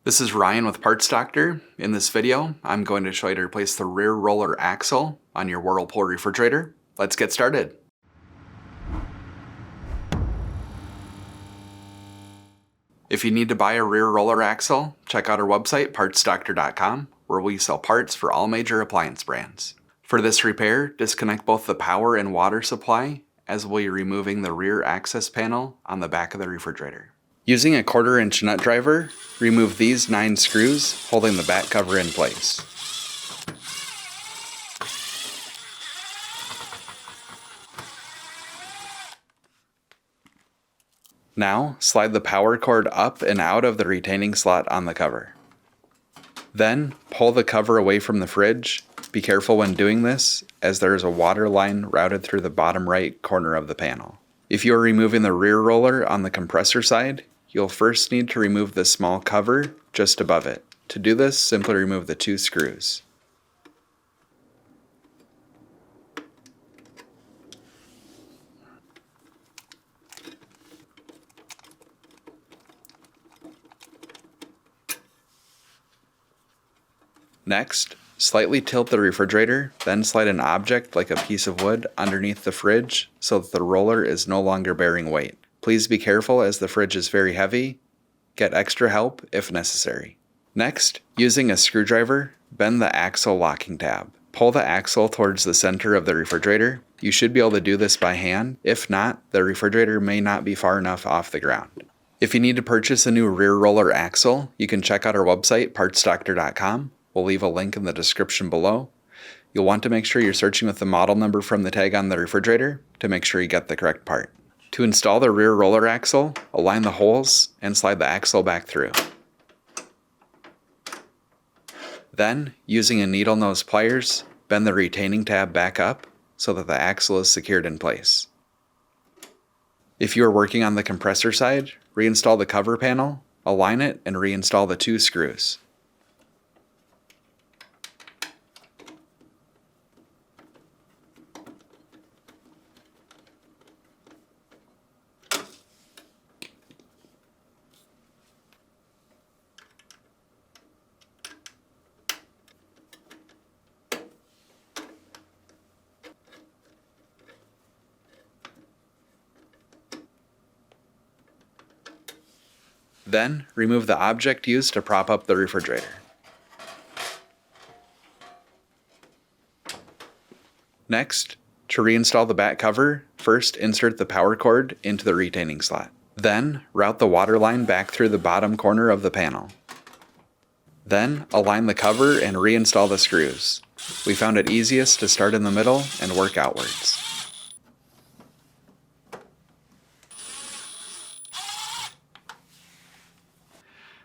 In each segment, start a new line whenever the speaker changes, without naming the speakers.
This is Ryan with Parts Doctor. In this video, I'm going to show you to replace the rear roller axle on your Whirlpool refrigerator. Let's get started. If you need to buy a rear roller axle, check out our website, partsdoctor.com, where we sell parts for all major appliance brands. For this repair, disconnect both the power and water supply, as we'll be removing the rear access panel on the back of the refrigerator. Using a 1/4-inch nut driver, remove these 9 screws holding the back cover in place. Now, slide the power cord up and out of the retaining slot on the cover. Then, pull the cover away from the fridge. Be careful when doing this, as there is a water line routed through the bottom right corner of the panel. If you are removing the rear roller on the compressor side, you'll first need to remove the small cover just above it. To do this, simply remove the 2 screws. Next, slightly tilt the refrigerator, then slide an object like a piece of wood underneath the fridge so that the roller is no longer bearing weight. Please be careful as the fridge is very heavy. Get extra help if necessary. Next, using a screwdriver, bend the axle locking tab. Pull the axle towards the center of the refrigerator. You should be able to do this by hand. If not, the refrigerator may not be far enough off the ground. If you need to purchase a new rear roller axle, you can check out our website, partsdoctor.com. We'll leave a link in the description below. You'll want to make sure you're searching with the model number from the tag on the refrigerator to make sure you get the correct part. To install the rear roller axle, align the holes and slide the axle back through. Then, using a needle nose pliers, bend the retaining tab back up so that the axle is secured in place. If you are working on the compressor side, reinstall the cover panel, align it, and reinstall the 2 screws. Then, remove the object used to prop up the refrigerator. Next, to reinstall the back cover, first insert the power cord into the retaining slot. Then, route the water line back through the bottom corner of the panel. Then, align the cover and reinstall the screws. We found it easiest to start in the middle and work outwards.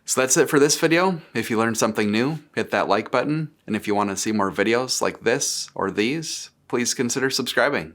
So that's it for this video. If you learned something new, hit that like button. And if you want to see more videos like this or these, please consider subscribing.